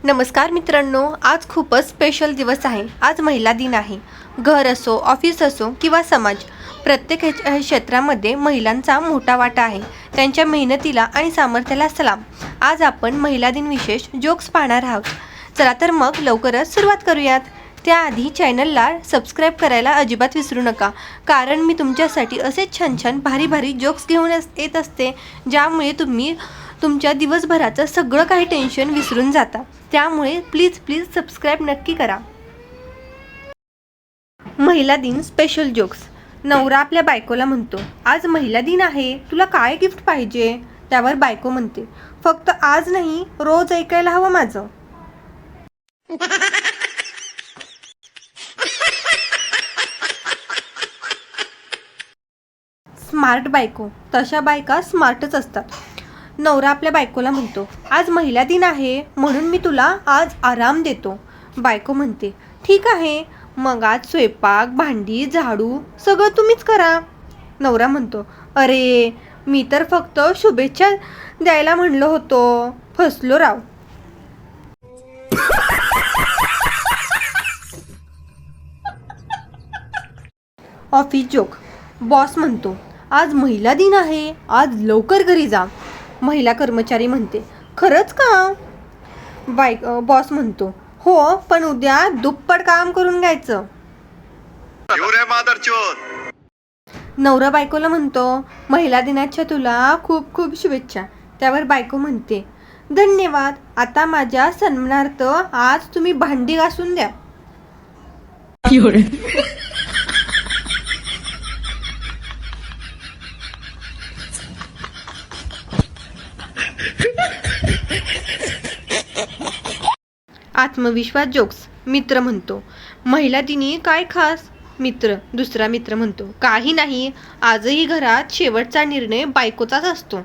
नमस्कार मित्रांनो, आज खूपच स्पेशल दिवस आहे। आज महिला दिन आहे। घर असो, ऑफिस असो किंवा समाज, प्रत्येक क्षेत्रामध्ये महिलांचा मोठा वाटा आहे। त्यांच्या मेहनतीला आणि सामर्थ्याला सलाम। आज आपण महिला दिन विशेष जोक्स पाहणार आहोत। चला तर मग लवकरच सुरुवात करूयात। त्याआधी चॅनलला सबस्क्राइब करायला अजिबात विसरू नका, कारण मी तुमच्यासाठी असे छान छान भारी जोक्स घेऊन येत असते, ज्यामुळे तुम्ही तुमच्या दिवसभराचं सगळं काही टेन्शन विसरून जाता। त्यामुळे प्लीज सबस्क्राइब नक्की करा। महिला दिन स्पेशल जोक्स। नवरा आपल्या बायकोला म्हणतो, आज महिला दिन आहे, तुला काय गिफ्ट पाहिजे? त्यावर बायको म्हणते, फक्त आज नाही, रोज ऐकायला हवं माझं। स्मार्ट बायको। तशा बायका स्मार्टच असतात। नवरा आपल्या बायकोला म्हणतो, आज महिला दिन आहे, म्हणून मी तुला आज आराम देतो। बायको म्हणते, ठीक आहे, मग आज स्वयंपाक, भांडी, झाडू सगळं तुम्हीच करा। नवरा म्हणतो, अरे मी तर फक्त शुभेच्छा द्यायला म्हणलो होतो, फसलो राव। Office joke. बॉस म्हणतो, आज महिला दिन आहे, आज लवकर घरी जा। महिला कर्मचारी म्हणते, खरंच का? बॉस म्हणतो, हो, पण उद्या दुप्पट काम करून घ्यायचं। नवरा बायकोला म्हणतो, महिला दिनाच्या तुला खूप खूप शुभेच्छा। त्यावर बायको म्हणते, धन्यवाद, आता माझ्या सन्मानार्थ आज तुम्ही भांडी घासून द्या। आत्मविश्वास जोक्स। मित्र म्हणतो, महिला दिनी काय खास? दुसरा मित्र म्हणतो, काही नाही, आजही घरात शेवटचा निर्णय बायकोचाच असतो।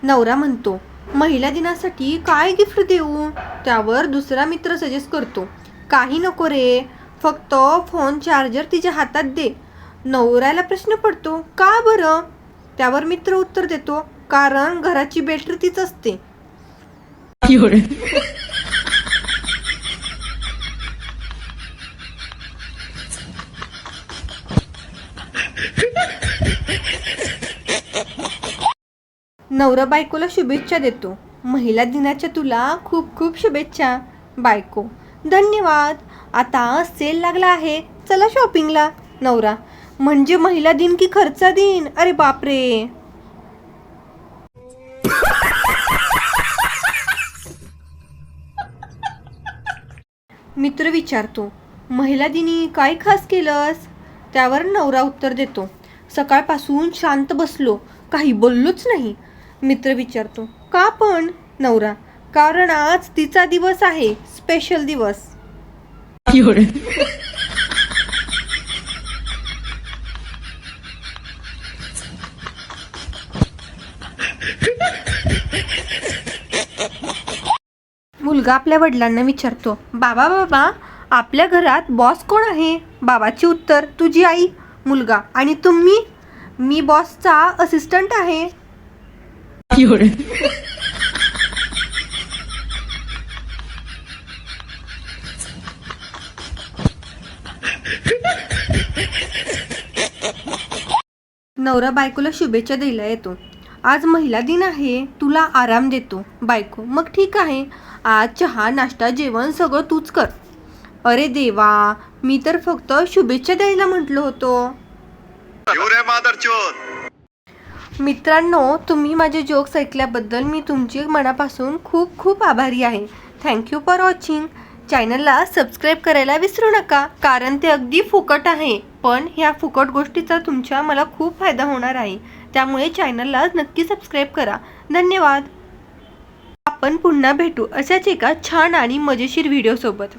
नवरा म्हणतो, महिला दिनासाठी काय गिफ्ट देऊ? त्यावर दुसरा मित्र सजेस्ट करतो, काही नको रे, फक्त फोन चार्जर तिच्या हातात दे। नवऱ्याला प्रश्न पडतो, का बरं? त्यावर मित्र उत्तर देतो, कारण घराची बॅटरी तीच असते। नवरा बायकोला शुभेच्छा देतो, महिला दिनाच्या तुला खूप खूप शुभेच्छा। बायको, धन्यवाद, आता सेल लागला आहे, चला शॉपिंगला। नवरा, म्हणजे महिला दिन की खर्चा दिन? अरे बापरे। मित्र विचारतो, महिला दिनी काय खास केलंस? त्यावर नवरा उत्तर देतो, सकाळपासून शांत बसलो, काही बोललोच नाही। मित्र विचारतो, का पण? नवरा, कारण आज तिचा दिवस आहे, स्पेशल दिवस। मुलगा आपल्या वडिलांना विचारतो, बाबा, आपल्या घरात बॉस कोण आहे? बाबाचे उत्तर, तुझी आई। मुलगा, आणि तुम्ही? मी बॉसचा असिस्टंट आहे। नवरा बायकोला शुभेच्छा द्यायला येतो, आज महिला दिन आहे, तुला आराम देतो। बायको, मग ठीक आहे, आज चहा, नाश्ता, जेवण सगळं तूच कर। अरे देवा, मी तर फक्त शुभेच्छा द्यायला म्हटलो होतो। मित्रांनो, तुम्ही माझे जोक्स ऐकल्याबद्दल मी तुमची मनापासून खूप खूप आभारी आहे। Thank you for watching. चॅनलला सबस्क्राइब करायला विसरू नका, कारण ते अगदी फुकट आहे, पण ह्या फुकट गोष्टीचा तुमच्या मला खूप फायदा होणार आहे। त्यामुळे चॅनलला नक्की सबस्क्राइब करा। धन्यवाद। आपण पुन्हा भेटू अशाच एका छान आणि मजेशीर व्हिडिओ सोबत।